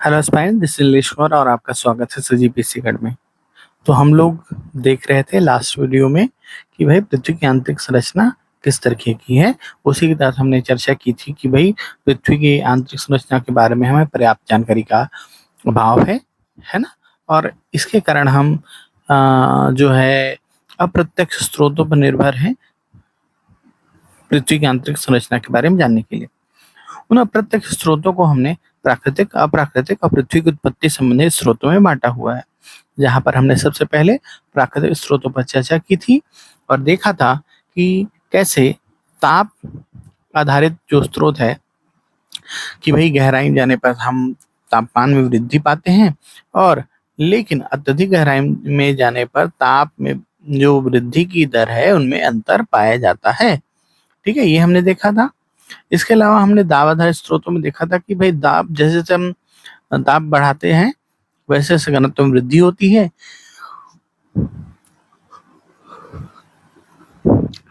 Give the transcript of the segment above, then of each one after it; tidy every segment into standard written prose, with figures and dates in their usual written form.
Hello spine, this is ईश्वर और आपका स्वागत है जीपीएससी अकेडमी में। तो हम लोग देख रहे थे लास्ट वीडियो में कि भाई पृथ्वी की आंतरिक संरचना किस तरीके की है। उसी के तहत हमने चर्चा की थी कि भाई पृथ्वी की आंतरिक संरचना के बारे में हमें पर्याप्त जानकारी का अभाव है ना। और इसके कारण हम जो है अप्रत्यक्ष स्रोतों पर निर्भर हैं पृथ्वी की आंतरिक संरचना के बारे में जानने के लिए। उन अप्रत्यक्ष स्रोतों को हमने प्राकृतिक, अप्राकृतिक और पृथ्वी की उत्पत्ति संबंधित स्रोतों में बांटा हुआ है। जहां पर हमने सबसे पहले प्राकृतिक स्रोतों पर चर्चा की थी और देखा था कि कैसे ताप आधारित जो स्रोत है कि भाई गहराई में जाने पर हम तापमान में वृद्धि पाते हैं, और लेकिन अत्यधिक गहराई में जाने पर ताप में जो वृद्धि की दर है उनमें अंतर पाया जाता है। ठीक है, ये हमने देखा था। इसके अलावा हमने दाब आधारित स्रोतों में देखा था कि भाई दाब जैसे जैसे हम दाब बढ़ाते हैं वैसे वैसे घनत्व में वृद्धि होती है।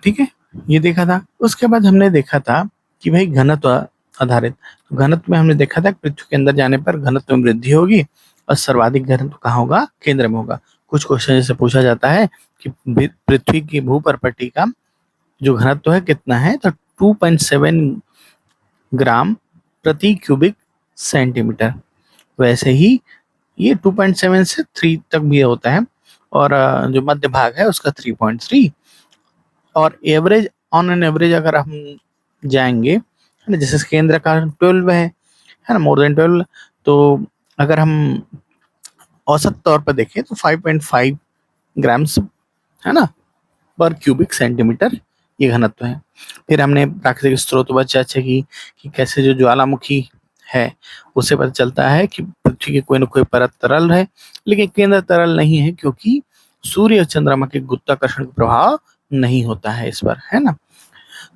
ठीक है, ये देखा था। उसके बाद हमने देखा था कि भाई घनत्व आधारित, तो घनत्व में हमने देखा था कि पृथ्वी के अंदर जाने पर घनत्व में वृद्धि होगी और सर्वाधिक घनत्व कहाँ होगा? केंद्र में होगा। कुछ क्वेश्चन जैसे पूछा जाता है कि पृथ्वी की भूपर्पटी का जो घनत्व है कितना है, तो 2.7 ग्राम प्रति क्यूबिक सेंटीमीटर। वैसे ही ये 2.7 से 3 तक भी होता है, और जो मध्य भाग है उसका 3.3। और एवरेज, ऑन एन एवरेज अगर हम जाएंगे, है ना, जैसे केंद्र का 12 है ना, मोर देन 12, तो अगर हम औसत तौर पर देखें तो 5.5 ग्राम्स, है ना, पर क्यूबिक सेंटीमीटर ये घनत्व है। फिर हमने प्राकृतिक स्रोतों पर चर्चा की कि कैसे जो ज्वालामुखी है उससे पता चलता है कि पृथ्वी की कोई न कोई परत तरल है, लेकिन केंद्र तरल नहीं है क्योंकि सूर्य और चंद्रमा के गुरुत्वाकर्षण का प्रभाव नहीं होता है इस पर, है ना।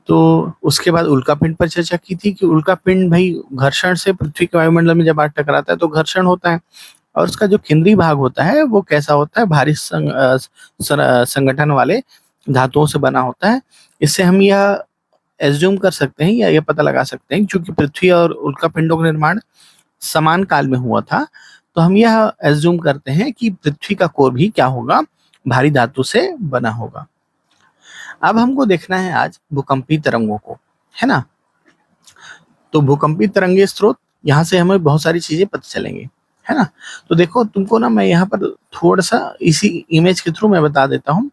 तो उसके बाद उल्कापिंड पर चर्चा की थी कि उल्कापिंड भाई घर्षण से पृथ्वी के वायुमंडल में जब टकराता है तो घर्षण होता है, और उसका जो केंद्रीय भाग होता है वो कैसा होता है? भारी संगठन वाले धातुओं से बना होता है। इससे हम यह एज्यूम कर सकते हैं या यह पता लगा सकते हैं, क्योंकि पृथ्वी और उल्कापिंडों का निर्माण समान काल में हुआ था, तो हम यह एज्यूम करते हैं कि पृथ्वी का कोर भी क्या होगा? भारी धातु से बना होगा। अब हमको देखना है आज भूकंपी तरंगों को, है ना। तो भूकंपी तरंगे स्रोत, यहाँ से हमें बहुत सारी चीजें पता चलेंगी, है ना। तो देखो, तुमको ना मैं यहाँ पर थोड़ा सा इसी इमेज के थ्रू मैं बता देता हूँ।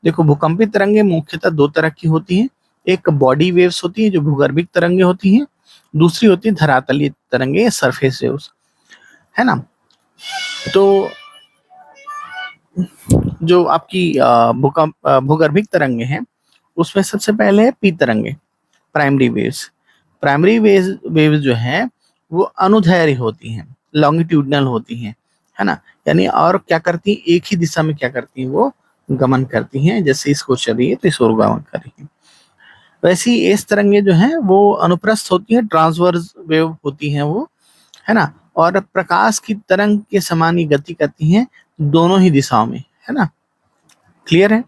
देखो, भूकंपी तरंगे मुख्यतः दो तरह की होती हैं। एक बॉडी वेव्स होती है जो भूगर्भिक तरंगे होती हैं, दूसरी होती है धरातलीय तरंगे, सरफेस वेव्स, है ना। तो जो आपकी भूगर्भिक तरंगे हैं उसमें सबसे पहले है पी तरंगे, प्राइमरी वेव्स। प्राइमरी वेव्स जो है वो अनुदैर्घ्य होती हैं, लॉन्गिट्यूडनल होती हैं, है ना। यानी और क्या करती हैं? एक ही दिशा में क्या करती हैं? वो गमन करती हैं। जैसे इसको चल रही है तो इस ओर गमन कर रही है। वैसे ही एस तरंगे जो हैं वो अनुप्रस्थ होती हैं, ट्रांसवर्स वेव होती हैं वो, है ना। और प्रकाश की तरंग के समान ही गति करती हैं दोनों ही दिशाओं में, है ना। क्लियर है।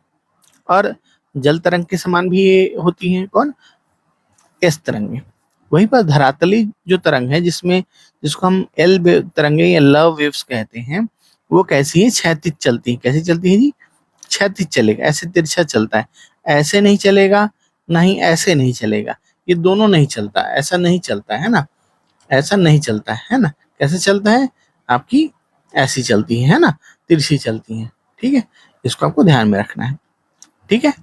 और जल तरंग के समान भी ये होती हैं, कौन? एस तरंगे। वहीं पर धरातली जो तरंग है जिसको हम एल तरंगे या लव वेव्स कहते हैं, वो कैसी है? क्षैतिज चलती है। कैसी चलती है जी? क्षैतिज चलेगा, ऐसे तिरछा चलता है। ऐसे नहीं चलेगा, नहीं ऐसे नहीं चलेगा, ये दोनों नहीं चलता, ऐसा नहीं चलता है ना, ऐसा नहीं चलता है ना। कैसे चलता है? आपकी ऐसी चलती है ना, तिरछी चलती है। ठीक है, इसको आपको ध्यान में रखना है। ठीक है।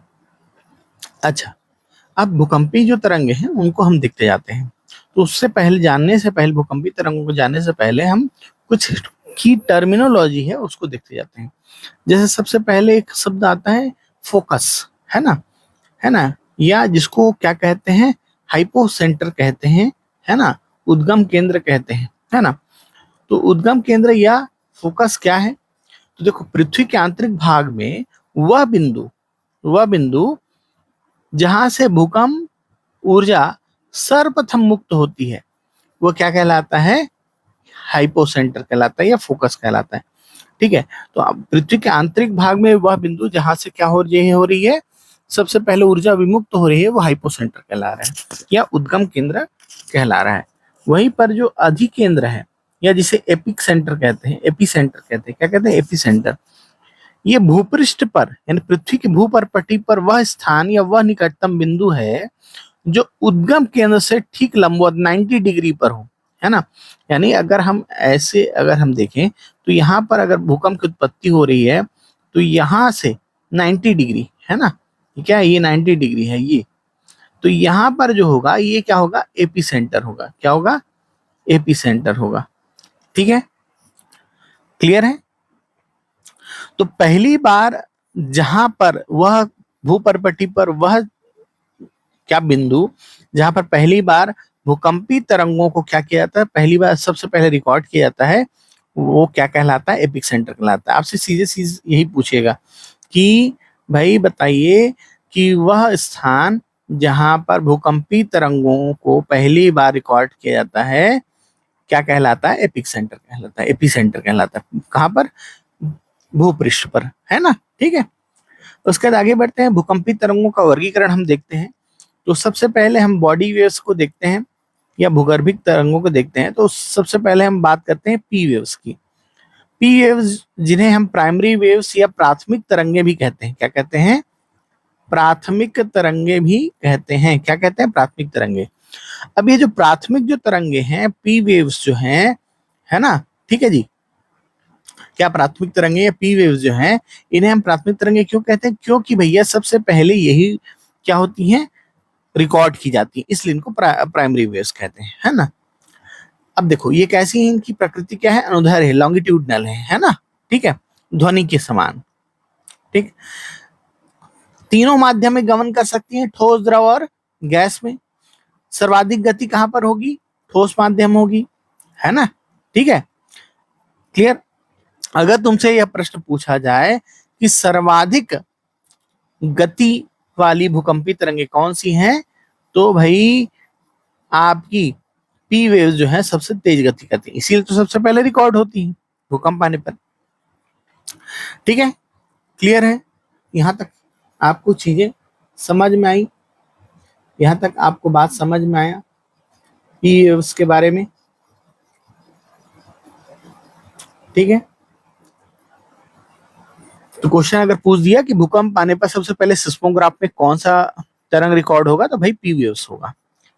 अच्छा, अब भूकंपी जो तरंगे हैं उनको हम देखते जाते हैं। तो उससे पहले, जानने से पहले, भूकंपी तरंगों को जानने से पहले हम कुछ की टर्मिनोलॉजी है उसको देखते जाते हैं। जैसे सबसे पहले एक शब्द आता है फोकस, है ना, है ना, या जिसको क्या कहते हैं? हाइपोसेंटर कहते हैं, है ना, उद्गम केंद्र कहते हैं, है ना। तो उद्गम केंद्र या फोकस क्या है? तो देखो, पृथ्वी के आंतरिक भाग में वह बिंदु जहां से भूकंप ऊर्जा सर्वप्रथम मुक्त होती है वो क्या कहलाता है? हाइपोसेंटर कहलाता है या फोकस कहलाता है। ठीक है। तो अब पृथ्वी के आंतरिक भाग में वह बिंदु जहां से क्या हो रही है, सबसे पहले ऊर्जा विमुक्त हो रही है, वो हाइपोसेंटर कहला रहा है या उद्गम केंद्र कहला रहा है। वहीं पर जो अधिकेंद्र है या जिसे एपिक सेंटर कहते हैं, एपी सेंटर कहते हैं, क्या कहते हैं, एपी सेंटर, ये भूपृष्ठ पर यानी पृथ्वी की भूपरपट्टी पर वह स्थान या वह निकटतम बिंदु है जो उद्गम केंद्र से ठीक लंबवत 90 डिग्री पर हो, है ना। यानी अगर हम ऐसे अगर हम देखें तो यहाँ पर अगर भूकंप की उत्पत्ति हो रही है तो यहाँ से 90 डिग्री, है ना, क्या है ये 90 डिग्री है ये, तो यहाँ पर जो होगा ये क्या होगा, एपी सेंटर होगा, क्या होगा, एपी सेंटर होगा। ठीक है, क्लियर है। तो पहली बार जहां पर वह भूपरपट्टी पर वह क्या बिंदु जहां पर पहली बार भूकंपी तरंगों को क्या किया जाता है, पहली बार सबसे पहले रिकॉर्ड किया जाता है, वो क्या कहलाता है, एपिक सेंटर कहलाता है। आपसे सीधे चीज यही पूछेगा कि भाई बताइए कि वह स्थान जहां पर भूकंपी तरंगों को पहली बार रिकॉर्ड किया जाता है क्या कहलाता है, एपिक सेंटर कहलाता है, एपी सेंटर कहलाता है। कहां पर, भूपृष्ठ पर, है ना। ठीक है, उसके बाद आगे बढ़ते हैं, भूकंपी तरंगों का वर्गीकरण हम देखते हैं। तो सबसे पहले हम बॉडी वेव्स को देखते हैं या भूगर्भिक तरंगों को देखते हैं। तो सबसे पहले हम बात करते हैं पी वेव्स की। पी वेव्स जिन्हें हम प्राइमरी वेव्स या प्राथमिक तरंगे भी कहते हैं, क्या कहते हैं, प्राथमिक तरंगे भी कहते हैं, क्या कहते हैं, प्राथमिक तरंगे। अब ये जो प्राथमिक जो तरंगे हैं, पी वेव्स जो हैं, है ना, ठीक है जी, क्या प्राथमिक तरंगे या पी वेव्स जो हैं, इन्हें हम प्राथमिक तरंगे क्यों कहते हैं, क्योंकि भैया सबसे पहले यही क्या होती हैं, रिकॉर्ड की जाती है, इसलिए इनको प्राइमरी वेव्स कहते हैं, है ना। अब देखो ये कैसी है, इनकी प्रकृति क्या है, अनुदैर्घ्य है, लॉन्गिट्यूडनल है ना, ठीक है, ध्वनि के समान। ठीक, तीनों माध्यम में गमन कर सकती हैं, ठोस, द्रव और गैस में। सर्वाधिक गति कहां पर होगी, ठोस माध्यम होगी, है ना, ठीक है, क्लियर। अगर तुमसे यह प्रश्न पूछा जाए कि सर्वाधिक गति वाली भूकंपी तरंगे कौन सी हैं, तो भाई आपकी पी वेव्स जो है सबसे तेज गति करती है, इसीलिए तो सबसे पहले रिकॉर्ड होती है भूकंप आने पर। ठीक है, क्लियर है, यहां तक आपको चीजें समझ में आई, यहां तक आपको बात समझ में आया पी वेव्स के बारे में। ठीक है, तो क्वेश्चन अगर पूछ दिया कि भूकंप आने पर सबसे पहले सिस्मोग्राफ में कौन सा तरंग रिकॉर्ड होगा, तो भाई पी वेव्स होगा।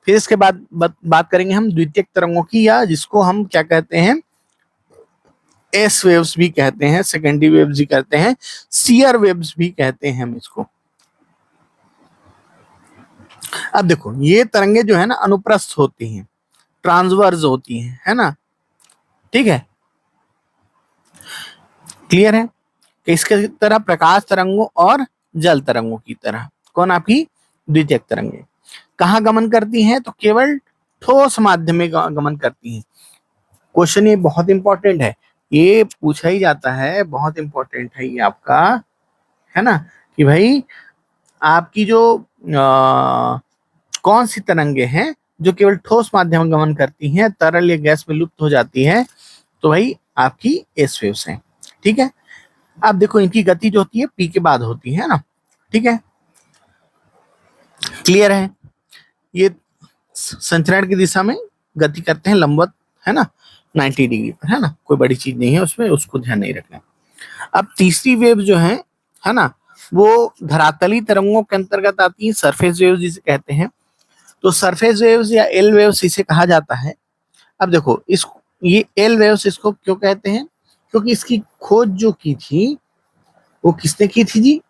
फिर इसके बाद बात करेंगे हम द्वितीयक तरंगों की, या जिसको हम क्या कहते हैं, एस वेव्स भी कहते हैं, सेकेंडरी वेव्स भी कहते हैं, सीयर वेव्स भी कहते हैं हम इसको। अब देखो ये तरंगे जो है ना अनुप्रस्थ होती हैं, ट्रांसवर्स होती हैं, है ना, ठीक है, क्लियर है। इसके तरह प्रकाश तरंगों और जल तरंगों की तरह कौन आपकी द्वितीयक तरंगे कहाँ गमन करती हैं, तो केवल ठोस माध्यम में गमन करती हैं। क्वेश्चन ये बहुत इंपॉर्टेंट है, ये पूछा ही जाता है, बहुत इंपॉर्टेंट है ये आपका, है ना, कि भाई आपकी जो कौन सी तरंगे हैं जो केवल ठोस माध्यम में गमन करती हैं, तरल या गैस में लुप्त हो जाती है, तो भाई आपकी एस वेव्स हैं। ठीक है, अब देखो इनकी गति जो होती है पी के बाद होती है ना, ठीक है, क्लियर है। ये संचरण की दिशा में गति करते हैं लंबवत, है ना, 90 डिग्री पर, है ना, कोई बड़ी चीज नहीं है उसमें, उसको ध्यान नहीं रखना। अब तीसरी वेव जो है ना, वो धरातली तरंगों के अंतर्गत आती है, सरफेस वेव्स जिसे कहते हैं। तो सरफेस वेव्स या एल वेव्स इसे कहा जाता है। अब देखो इस ये एल वेव्स इसको क्यों कहते हैं, क्योंकि इसकी खोज जो की थी वो किसने की थी जी,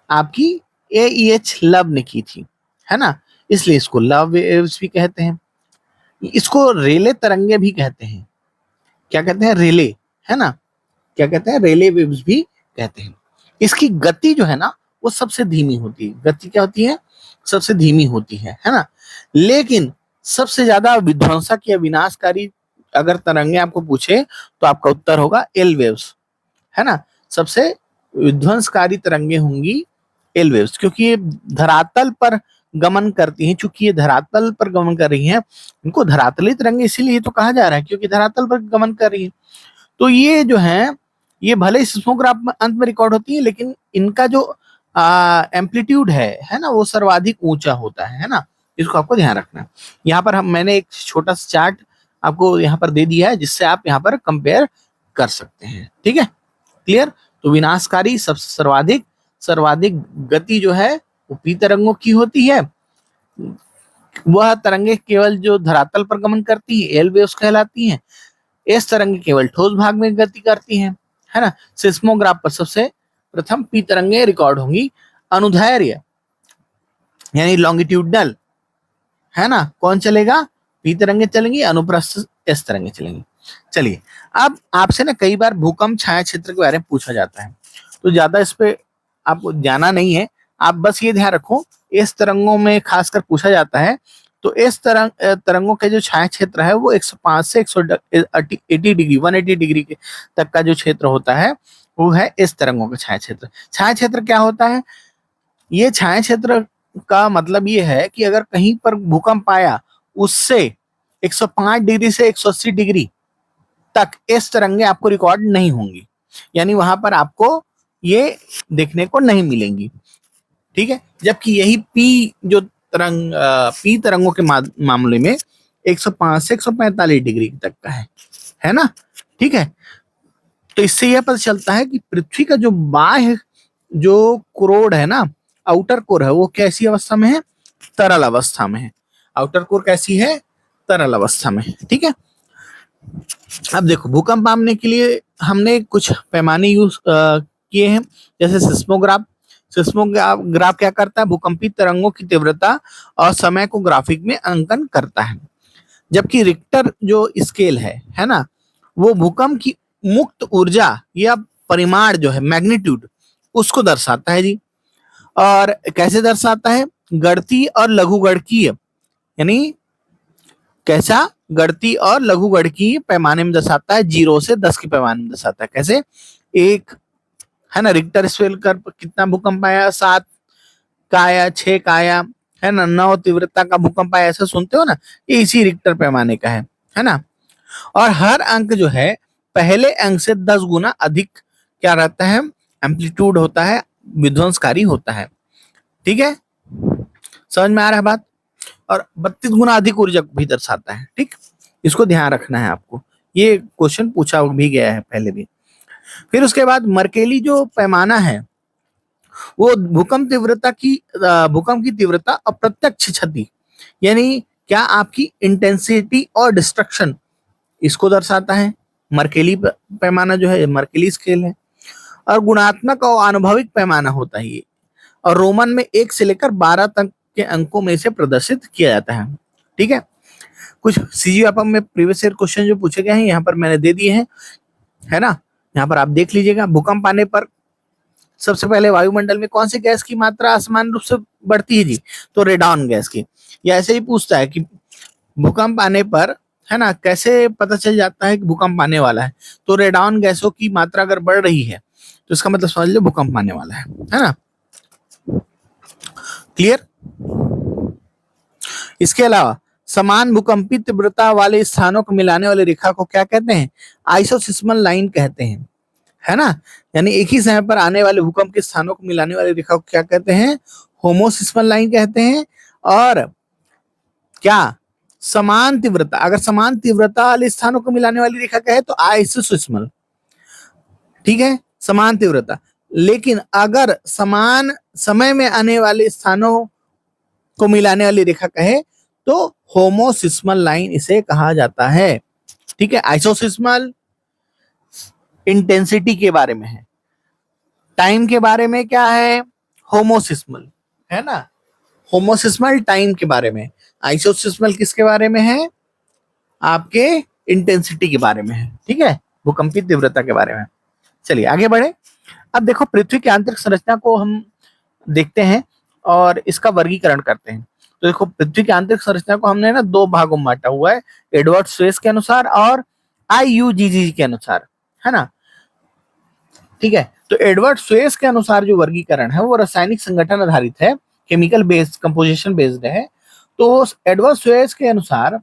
आपकी AEH लव ने की थी, है ना, इसलिए इसको लव वेव्स भी कहते हैं। इसको रेले तरंगे भी कहते हैं, क्या कहते हैं, रेले, है ना, क्या कहते हैं, रेले वेव्स भी कहते हैं। इसकी गति जो है ना वो सबसे धीमी होती है, गति क्या होती है, सबसे धीमी होती है ना, लेकिन सबसे ज्यादा विध्वंसक या विनाशकारी अगर तरंगे आपको पूछे तो आपका उत्तर होगा एल वेव्स, है ना, सबसे विध्वंसकारी तरंगे होंगी एल वेव्स, क्योंकि ये धरातल पर गमन करती हैं। चूंकि ये धरातल पर गमन कर रही हैं, इनको धरातली तरंगे इसीलिए तो कहा जा रहा है, क्योंकि धरातल पर गमन कर रही है। तो ये जो है ये भले ही सिस्मोग्राफ में अंत में रिकॉर्ड होती है, लेकिन इनका जो एम्पलीट्यूड है ना, वो सर्वाधिक ऊंचा होता है ना, इसको आपको ध्यान रखना है। यहाँ पर मैंने एक छोटा सा चार्ट आपको यहाँ पर दे दिया है, जिससे आप यहाँ पर कंपेयर कर सकते हैं। ठीक है, क्लियर। तो विनाशकारी सबसे सर्वाधिक सर्वाधिक गति जो है वो पी तरंगों की होती है। वह तरंगे केवल जो धरातल पर गमन करती है एल वेव्स कहलाती हैं। एस तरंगे केवल ठोस भाग में गति करती हैं, है ना। सिस्मोग्राफ पर सबसे प्रथम पी तरंगे रिकॉर्ड होंगी। अनुदैर्ध्य यानी लॉन्गिट्यूडनल, है ना, कौन चलेगा? पी तरंगे चलेंगी, अनुप्रस्थ एस तरंगे चलेंगी। चलिए, अब आपसे ना कई बार भूकंप छाया क्षेत्र के बारे में पूछा जाता है, तो ज्यादा इस पे आपको जाना नहीं है। आप बस ये ध्यान रखो, इस तरंगों में खासकर पूछा जाता है, तो इस तरंगों के जो छाया क्षेत्र है वो 105 से 180 डिग्री 180 डिग्री के तक का जो क्षेत्र होता है वो है इस तरंगों का छाया क्षेत्र। छाया क्षेत्र क्या होता है? ये छाया क्षेत्र का मतलब ये है कि अगर कहीं पर भूकंप आया, उससे 105 डिग्री से 180 डिग्री तक इस तरंगे आपको रिकॉर्ड नहीं होंगी, यानी वहां पर आपको ये देखने को नहीं मिलेंगी। ठीक है, जबकि यही पी जो पी तरंगों के मामले में 105 से 145 डिग्री तक का है ना। ठीक है, तो इससे यह पता चलता है कि पृथ्वी का जो बाह्य जो कोर है ना, आउटर कोर है, वो कैसी अवस्था में है? तरल अवस्था में है। आउटर कोर कैसी है? तरल अवस्था में। ठीक है, अब देखो, भूकंप मापने के लिए हमने कुछ पैमाने यूज किए हैं, जैसे सिस्मोग्राफ। सिस्मोग्राफ क्या करता है? भूकंपी तरंगों की तीव्रता और समय को ग्राफिक में अंकन करता है। जबकि रिक्टर जो स्केल है ना, वो भूकंप की मुक्त ऊर्जा या परिमाण जो है, मैग्नीट्यूड, उसको दर्शाता है जी। और कैसे दर्शाता है? गणती और लघुगणकीय, यानी कैसा? गणती और लघुगणकीय पैमाने में दर्शाता है। 0 से 10 के पैमाने में दर्शाता है। कैसे? एक, है ना, रिक्टर स्केल कर कितना भूकंप आया? 7 का आया, 6 का आया, है ना, 9 तीव्रता का भूकंप आया, ऐसा सुनते हो ना, ये इसी रिक्टर पैमाने का है ना। और हर अंक जो है पहले अंक से 10 गुना अधिक क्या रहता है? एम्पलीट्यूड होता है, विध्वंसकारी होता है। ठीक है, समझ में आ रहा है बात? और 32 गुना अधिक ऊर्जा भी दर्शाता है। ठीक, इसको ध्यान रखना है आपको, ये क्वेश्चन पूछा भी गया है पहले भी। फिर उसके बाद मर्केली जो पैमाना है, वो भूकंप की तीव्रता अप्रत्यक्ष क्षति, यानी क्या आपकी इंटेंसिटी और डिस्ट्रक्शन, इसको दर्शाता है। मर्केली पैमाना जो है, मर्केली स्केल है। और गुणात्मक और आनुभविक पैमाना होता है ये, और रोमन में 1 से लेकर 12 तक के अंकों में से प्रदर्शित किया जाता है। ठीक है, कुछ सीजीएफएम में प्रीवियस ईयर क्वेश्चन जो पूछे गए हैं यहाँ पर मैंने दे दिए हैं, है ना। यहाँ पर आप देख लीजिएगा। भूकंप आने पर सबसे पहले वायुमंडल में कौन सी गैस की मात्रा असमान रूप से बढ़ती है जी? तो रेडॉन गैस की। या ऐसे ही पूछता है कि भूकंप आने पर, है ना, कैसे पता चल जाता है कि भूकंप आने वाला है? तो रेडॉन गैसों की मात्रा अगर बढ़ रही है तो इसका मतलब समझ लो भूकंप आने वाला है ना। क्लियर? इसके अलावा समान भूकंपी तीव्रता वाले स्थानों को मिलाने वाली रेखा को क्या कहते हैं? आइसोसिस्मल लाइन कहते हैं, है ना। यानी एक ही समय पर आने वाले भूकंप के स्थानों को मिलाने वाली रेखा को क्या कहते हैं? होमोसिस्मल लाइन कहते हैं। और क्या? समान तीव्रता, अगर समान तीव्रता वाले स्थानों को मिलाने वाली रेखा कहे तो आइसोसिस्मल। ठीक है, समान तीव्रता। लेकिन अगर समान समय में आने वाले स्थानों को मिलाने वाली रेखा कहे तो होमोसिस्मल लाइन इसे कहा जाता है। ठीक है, आइसोसिस्मल इंटेंसिटी के बारे में है, टाइम के बारे में क्या है? होमोसिस्मल, है ना। होमोसिस्मल टाइम के बारे में, आइसोसिस्मल किसके बारे में है? आपके इंटेंसिटी के बारे में है। ठीक है, भूकंपी तीव्रता के बारे में। चलिए आगे बढ़े। अब देखो, पृथ्वी की आंतरिक संरचना को हम देखते हैं और इसका वर्गीकरण करते हैं। तो देखो, पृथ्वी की आंतरिक संरचना को हमने ना 2 भागों में बांटा हुआ है, एडवर्ड स्वेस के अनुसार और IUGG के अनुसार, है ना। ठीक है, तो एडवर्ड स्वेस के अनुसार जो वर्गीकरण है वो रासायनिक संगठन आधारित है, केमिकल बेस्ड, कंपोजिशन बेस्ड है। तो एडवर्ड स्वेस के अनुसार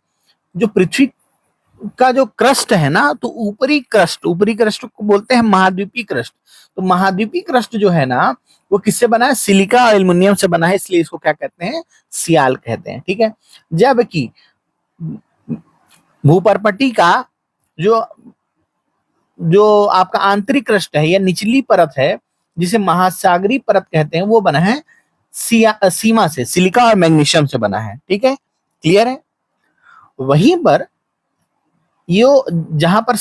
जो पृथ्वी का जो क्रस्ट है ना, तो ऊपरी क्रस्ट को बोलते हैं महाद्वीपीय क्रस्ट। तो महाद्वीपीय क्रस्ट जो है ना, वो किससे बना है? सिलिका और एल्युमिनियम से बना है, इसलिए इसको क्या कहते हैं? सियाल कहते हैं। ठीक है, जबकि भूपर्पटी का जो जो आपका आंतरिक क्रस्ट है या निचली परत है, जिसे महासागरीय परत कहते हैं, वो बना है सीमा से, सिलिका और मैग्नीशियम से बना है। ठीक है, क्लियर है। वहीं पर यो जहां पर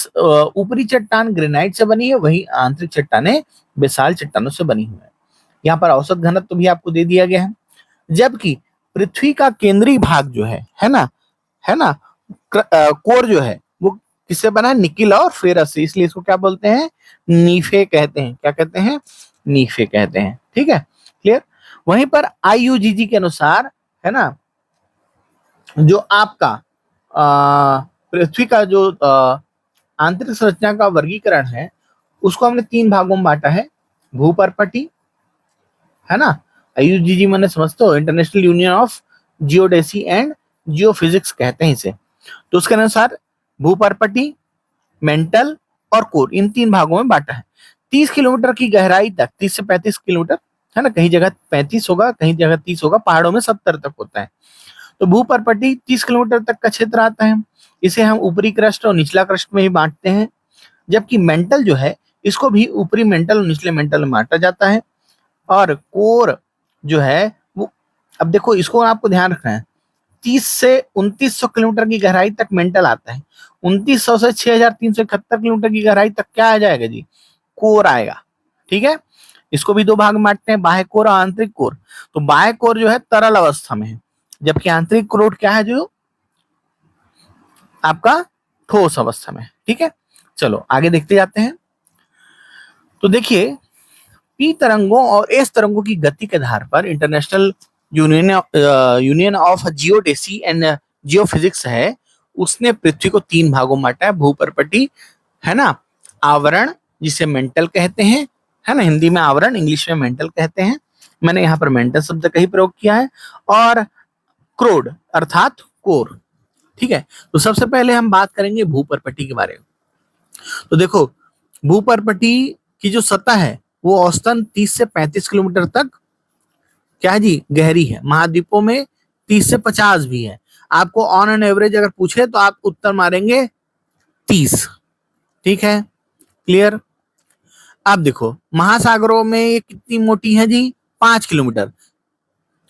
ऊपरी चट्टान ग्रेनाइट से बनी है, वहीं आंतरिक चट्टानें बेसाल्ट चट्टानों से बनी हुई है। यहाँ पर औसत घनत्व भी आपको दे दिया गया है। जबकि पृथ्वी का केंद्रीय भाग जो है ना, कोर जो है वो किससे बना है? निकिल और फेरस से, इसलिए इसको क्या बोलते हैं? नीफे कहते हैं। क्या कहते हैं? नीफे कहते हैं। ठीक है, क्लियर। वहीं पर आईयूजीजी के अनुसार, है ना, जो आपका पृथ्वी का जो आंतरिक संरचना का वर्गीकरण है, उसको हमने 3 भागों में बांटा है। भूपर्पटी, है ना, आईयूजीजी मैंने समझते हो, international union of geodesy and geophysics कहते हैं इसे। तो उसके अनुसार भूपर्पटी, मेंटल और कोर, इन 3 भागों में बांटा है। 30 किलोमीटर की गहराई तक, 30 से 35 किलोमीटर, है ना, कहीं जगह 35 होगा, कहीं जगह 30 होगा, पहाड़ों में 70 तक होता है। तो भूपर्पटी 30 किलोमीटर तक का क्षेत्र आता है। इसे हम ऊपरी क्रस्ट और निचला क्रस्ट में ही बांटते हैं। जबकि मेंटल जो है, इसको भी ऊपरी मेंटल और निचले मेंटल में बांटा जाता है। और कोर जो है वो, अब देखो इसको आपको ध्यान रखना है, 30 से 2900 किलोमीटर की गहराई तक मेंटल आता है। 2900 से 6371 किलोमीटर की गहराई तक क्या आ जाएगा जी? कोर आएगा। ठीक है, इसको भी 2 भाग में बांटते हैं, बाह्य कोर और आंतरिक कोर। तो बाह्य कोर जो है तरल अवस्था में है, जबकि आंतरिक कोर क्या है? जो आपका ठोस अवस्था में। ठीक है, चलो आगे देखते जाते हैं। तो देखिए, पी तरंगों और एस तरंगों की गति के आधार पर international union of geodesy and geophysics है, उसने पृथ्वी को 3 भागों में बांटा है। भूपर्पटी, है ना, आवरण जिसे मेंटल कहते हैं, है ना, हिंदी में आवरण, इंग्लिश में मेंटल कहते हैं, मैंने यहाँ पर मेंटल शब्द का ही प्रयोग किया है। और क्रोड अर्थात कोर। ठीक है, तो सबसे पहले हम बात करेंगे भूपर्पटी के बारे में। तो देखो, भूपर्पटी की जो सतह है वो औसतन 30 से 35 किलोमीटर तक क्या है जी? गहरी है। महाद्वीपों में 30 से 50 भी है। आपको ऑन एन एवरेज अगर पूछे तो आप उत्तर मारेंगे 30। ठीक है, क्लियर। अब देखो, महासागरों में ये कितनी मोटी है जी? 5 किलोमीटर,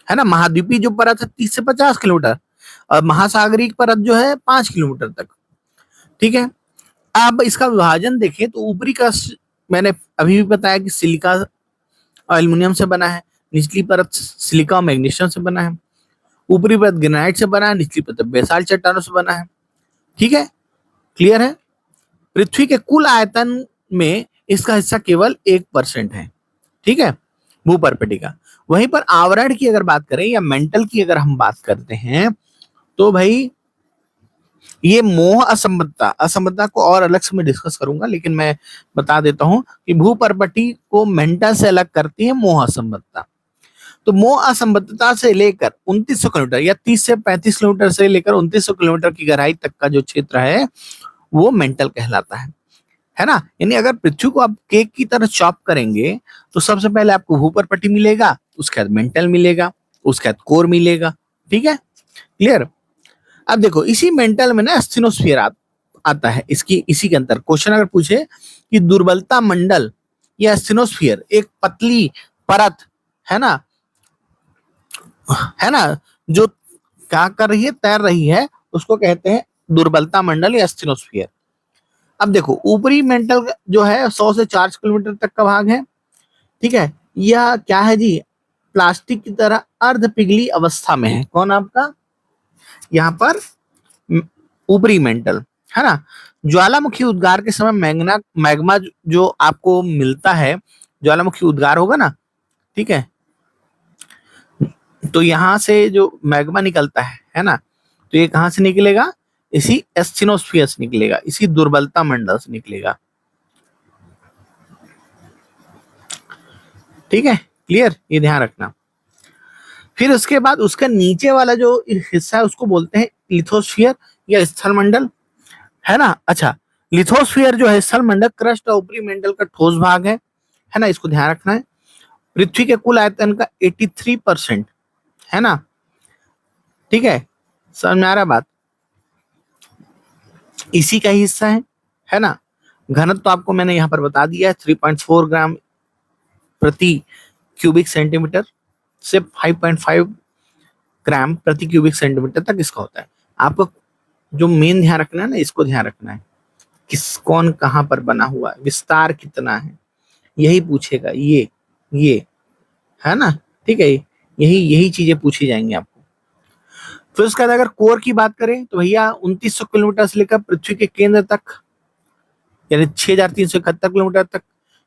है ना। महाद्वीपीय जो परत है 30 से 50 किलोमीटर, और महासागरीय परत जो है 5 किलोमीटर तक। ठीक है, अब इसका विभाजन देखें तो ऊपरी का मैंने अभी भी बताया कि सिलिका और एल्युमिनियम से बना है, निचली परत सिलिका और मैग्नीशियम से बना है, ऊपरी परत ग्रेनाइट से बना है, निचली परत बेसाल्ट चट्टानों से बना है। ठीक है, क्लियर है। पृथ्वी के कुल आयतन में इसका हिस्सा केवल 1% है। ठीक है, भूपर्पटी का। वहीं पर आवरण की अगर बात करें या मेंटल की अगर हम बात करते हैं, तो भाई ये मोह असंबद्धता, असंबद्धता को और अलग से मैं डिस्कस करूंगा, लेकिन मैं बता देता हूं कि भूपर्पटी को मेंटल से अलग करती है मोह असंबद्धता। तो मोह असंबद्धता से लेकर 2900 किलोमीटर या 30 से 35 किलोमीटर से लेकर 2900 किलोमीटर की गहराई तक का जो क्षेत्र है वो मेंटल कहलाता है ना। यानी अगर पृथ्वी को आप केक की तरह चॉप करेंगे तो सबसे पहले आपको भूपर्पटी मिलेगा, उसके बाद मेंटल मिलेगा, उसके बाद कोर मिलेगा। ठीक है, क्लियर। अब देखो, इसी मेंटल में ना स्थिनोस्फीयर आता है। इसकी इसी के अंदर क्वेश्चन अगर पूछे कि दुर्बलता मंडल या स्थिनोस्फीयर, एक पतली परत है ना जो क्या कर रही है? तैर रही है, उसको कहते हैं दुर्बलता मंडल या स्थिनोस्फीयर। अब देखो, ऊपरी मेंटल जो है 100 से 4 किलोमीटर तक का भाग है। ठीक है, यह क्या है जी? प्लास्टिक की तरह अर्ध पिघली अवस्था में है। कौन? आपका यहाँ पर ऊपरी मेंटल, है ना। ज्वालामुखी उद्गार के समय मैग्मा जो आपको मिलता है, ज्वालामुखी उद्गार होगा ना, ठीक है, तो यहाँ से जो मैग्मा निकलता है ना, तो ये कहां से निकलेगा? इसी एस्थिनोस्फीयर से निकलेगा, इसी दुर्बलता मंडल से निकलेगा। ठीक है, क्लियर, ये ध्यान रखना। फिर उसके बाद उसका नीचे वाला जो हिस्सा है उसको बोलते हैं लिथोस्फीयर या स्थल मंडल, है ना। अच्छा, लिथोस्फीयर जो है स्थल मंडल, क्रस्ट और ऊपरी मंडल का ठोस भाग है ना, इसको ध्यान रखना है। पृथ्वी के कुल आयतन का 83%, है ना। ठीक है, समझ में आ रहा बात? इसी का ही हिस्सा है ना। घनत्व तो आपको मैंने यहाँ पर बता दिया है, 3.4 ग्राम प्रति क्यूबिक सेंटीमीटर से 5.5 ग्राम प्रति क्यूबिक सेंटीमीटर तक इसका होता है। आपको जो मेन ध्यान रखना है ना, इसको ध्यान रखना है, कौन कहाँ पर बना हुआ है, विस्तार कितना है, यही पूछेगा। ये है ना, ठीक है, यही यही चीजें पूछी जाएंगी आपको। फिर उसके बाद अगर कोर की बात करें तो भैया 2900 किलोमीटर से लेकर पृथ्वी के केंद्र तक, यानी 6371 किलोमीटर तक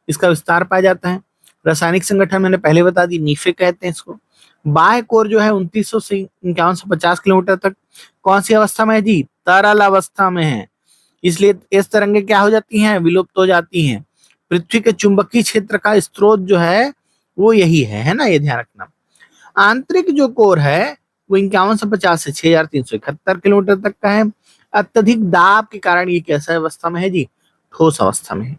इसका विस्तार पाया जाता है। रासायनिक संगठन मैंने पहले बता दी, नीफे कहते हैं इसको। बाह्य कोर जो है 2900 से 5150 किलोमीटर तक कौन सी अवस्था में है जी, तरल अवस्था में है, इसलिए इस तरंगे क्या हो जाती हैं, विलुप्त हो जाती हैं। पृथ्वी के चुंबकीय क्षेत्र का स्रोत जो है वो यही है ना, ये ध्यान रखना। आंतरिक जो कोर है वो 5150 से 6371 किलोमीटर तक का है। अत्यधिक दाब के कारण ये कैसा अवस्था में है जी, ठोस अवस्था में है।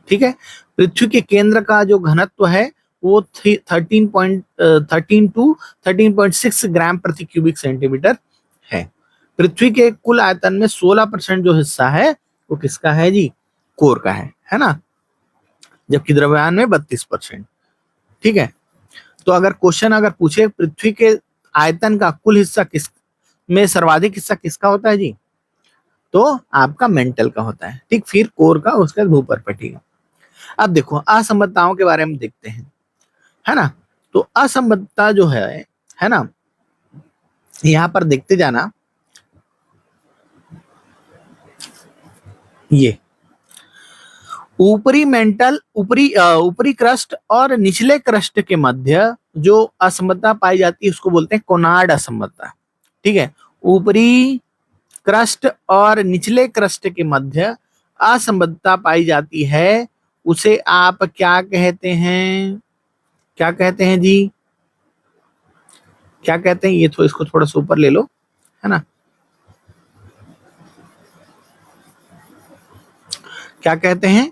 ठीक है, पृथ्वी के केंद्र का जो घनत्व है वो 13 टू 13.6 ग्राम प्रति क्यूबिक सेंटीमीटर है। पृथ्वी के कुल आयतन में 16% जो हिस्सा है वो किसका है जी, कोर का है ना, जबकि द्रव्यमान में 32%। ठीक है, तो अगर क्वेश्चन अगर पूछे पृथ्वी के आयतन का कुल हिस्सा किस में सर्वाधिक हिस्सा किसका होता है जी, तो आपका मेंटल का होता है। ठीक, फिर कोर का, उसके बाद भूपर्पटी का। अब देखो असंबद्धताओं के बारे में देखते हैं, है ना। तो असंबद्धता जो है ना, यहां पर देखते जाना, ये ऊपरी मेंटल, ऊपरी क्रस्ट और निचले क्रस्ट के मध्य जो असंबद्धता पाई जाती है उसको बोलते हैं कोनार्ड असंबद्धता। ठीक है, ऊपरी क्रस्ट और निचले क्रस्ट के मध्य असंबद्धता पाई जाती है, उसे आप क्या कहते हैं, क्या कहते हैं जी, क्या कहते हैं, ये तो इसको थोड़ा सा ऊपर ले लो, है ना, क्या कहते हैं,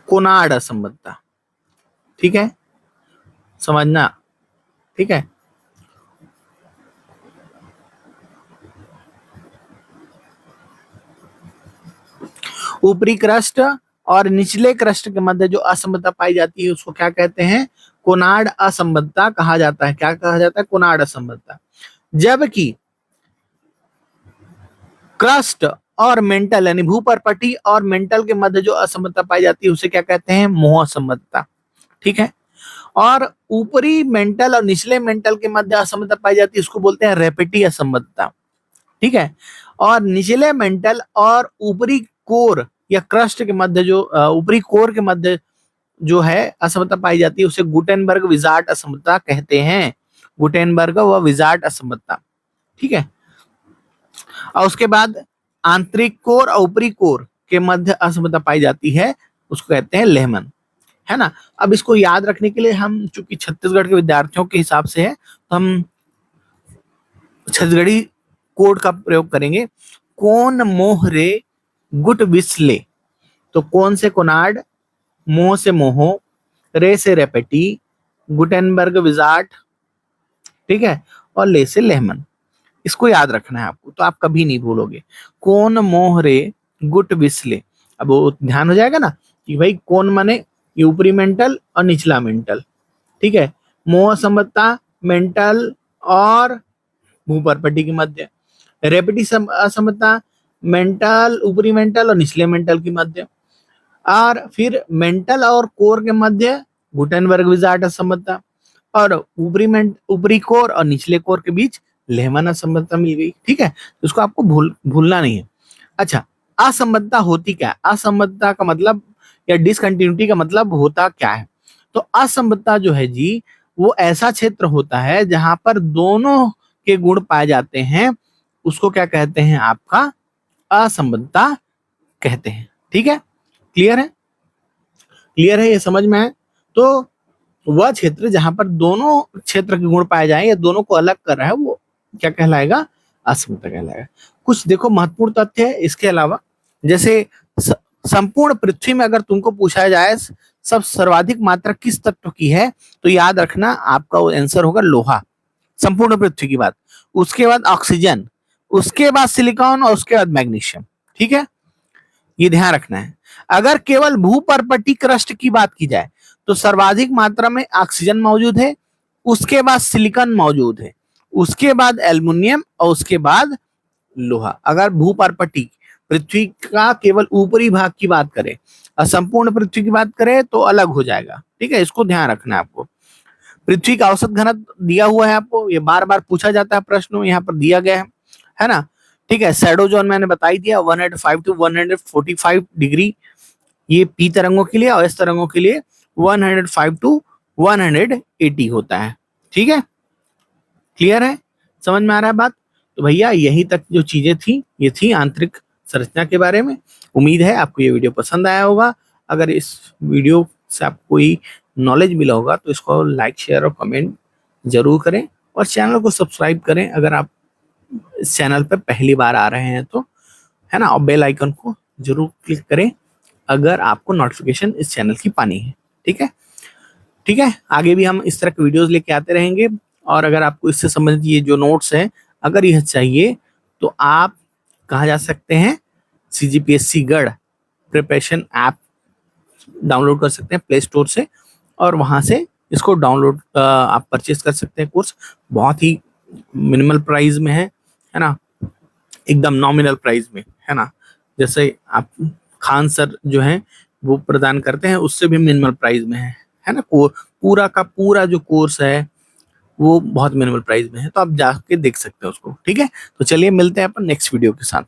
कोनार्ड असंबद्धता। ठीक है, समझना, ठीक है। ऊपरी क्रस्ट और निचले क्रस्ट के मध्य जो असंबद्धता पाई जाती है उसको क्या कहते हैं, कोनार्ड असंबद्धता कहा जाता है। क्या कहा जाता है, कोनार्ड असंबद्धता। जबकि क्रस्ट और मेंटल यानी भूपर्पटी और मेंटल के मध्य जो असंबद्धता पाई जाती है उसे क्या कहते हैं, मोह असंबद्धता। ठीक है, और ऊपरी मेंटल और निचले मेंटल के मध्य असंबद्धता पाई जाती है उसको बोलते हैं रेपेटी असंबद्धता। ठीक है, और निचले मेंटल और ऊपरी कोर या क्रस्ट के मध्य जो ऊपरी कोर के मध्य जो है असमता पाई जाती है उसे गुटेनबर्ग विजार्ड असमता कहते हैं। गुटेनबर्ग व विजार्ड असमता। ठीक है, और उसके बाद आंतरिक कोर और ऊपरी कोर के मध्य असमता पाई जाती है उसको कहते हैं लेहमन, है ना। अब इसको याद रखने के लिए हम चूंकि छत्तीसगढ़ के विद्यार्थियों के हिसाब से है तो हम छत्तीसगढ़ी कोड का प्रयोग करेंगे। कौन मोह रे गुट विस्ले, तो कौन से कोनार्ड, मोह से मोहो, रे से रेपेटी, गुटेनबर्ग विजार्ड, ठीक है, और ले से लेहमन। इसको याद रखना है आपको, तो आप कभी नहीं भूलोगे। कौन मोह रे गुट विस्ले, अब वो ध्यान हो जाएगा ना कि भाई कौन माने ये ऊपरी मेंटल और निचला मेंटल। ठीक है, मोह असमता मेंटल और भूपर्पटी के मध्य, रेपेटी असमता मेंटल, ऊपरी मेंटल और निचले मेंटल के मध्य, और फिर मेंटल और कोर के मध्य गुटेनबर्ग विजार्ड असमता, और ऊपरी कोर और निचले कोर के बीच लेहमन असमता मिल गई। ठीक है, तो उसको आपको भूलना नहीं है। अच्छा, असमता होती क्या है, असमता का मतलब या डिसकंटिन्यूटी का मतलब होता क्या है, तो असमता जो है जी वो ऐसा क्षेत्र होता है जहां पर दोनों के गुण पाए जाते हैं, उसको क्या कहते हैं, आपका असमता कहते हैं। ठीक है, क्लियर है, क्लियर है, ये समझ में है। तो वह क्षेत्र जहां पर दोनों क्षेत्र के गुण पाए जाए या दोनों को अलग कर रहा है वो क्या कहलाएगा, असमता कहलाएगा। कुछ देखो महत्वपूर्ण तथ्य है इसके अलावा, जैसे संपूर्ण पृथ्वी में अगर तुमको पूछा जाए सब सर्वाधिक मात्रा किस तत्व की है, तो याद रखना आपका आंसर होगा लोहा, संपूर्ण पृथ्वी की बात। उसके बाद ऑक्सीजन, उसके बाद सिलिकॉन और उसके बाद मैग्नीशियम। ठीक है, ये ध्यान रखना है। अगर केवल भूपर्पटी क्रस्ट की बात की जाए तो सर्वाधिक मात्रा में ऑक्सीजन मौजूद है, उसके बाद सिलिकॉन मौजूद है, उसके बाद एल्युमिनियम और उसके बाद लोहा। अगर भूपर्पटी पृथ्वी का केवल ऊपरी भाग की बात करें और संपूर्ण पृथ्वी की बात करें तो अलग हो जाएगा। ठीक है, इसको ध्यान रखना है आपको। पृथ्वी का औसत घनत्व दिया हुआ है आपको, ये बार बार पूछा जाता है प्रश्न में, यहाँ पर दिया गया है ना। ठीक है, शैडो जोन मैंने बता ही दिया 105 टू 145 डिग्री, ये पी तरंगों के लिए, और एस तरंगों के लिए 105 टू 180 होता है। ठीक है, क्लियर है, समझ में आ रहा है बात। तो भैया यही तक जो चीजें थी, ये थी आंतरिक संरचना के बारे में। उम्मीद है आपको ये वीडियो पसंद आया होगा। अगर इस वीडियो से आपको कोई नॉलेज मिला होगा तो इसको लाइक, शेयर और कमेंट जरूर करें, और चैनल को सब्सक्राइब करें अगर आप इस चैनल पर पहली बार आ रहे हैं तो, है ना। और बेल आइकन को जरूर क्लिक करें अगर आपको नोटिफिकेशन इस चैनल की पानी है। ठीक है, ठीक है, आगे भी हम इस तरह के वीडियोस लेके आते रहेंगे। और अगर आपको इससे संबंधित ये जो नोट्स हैं अगर यह चाहिए तो आप कहाँ जा सकते हैं, CGPSC गढ़ प्रिपरेशन ऐप डाउनलोड कर सकते हैं प्ले स्टोर से, और वहां से इसको डाउनलोड आप परचेज कर सकते हैं। कोर्स बहुत ही मिनिमल प्राइस में है ना, एकदम नॉमिनल प्राइस में, है ना। जैसे आप खान सर जो हैं वो प्रदान करते हैं उससे भी मिनिमल प्राइस में है ना। पूरा का पूरा जो कोर्स है वो बहुत मिनिमल प्राइस में है, तो आप जाके देख सकते हैं उसको। ठीक है, तो चलिए मिलते हैं अपन नेक्स्ट वीडियो के साथ।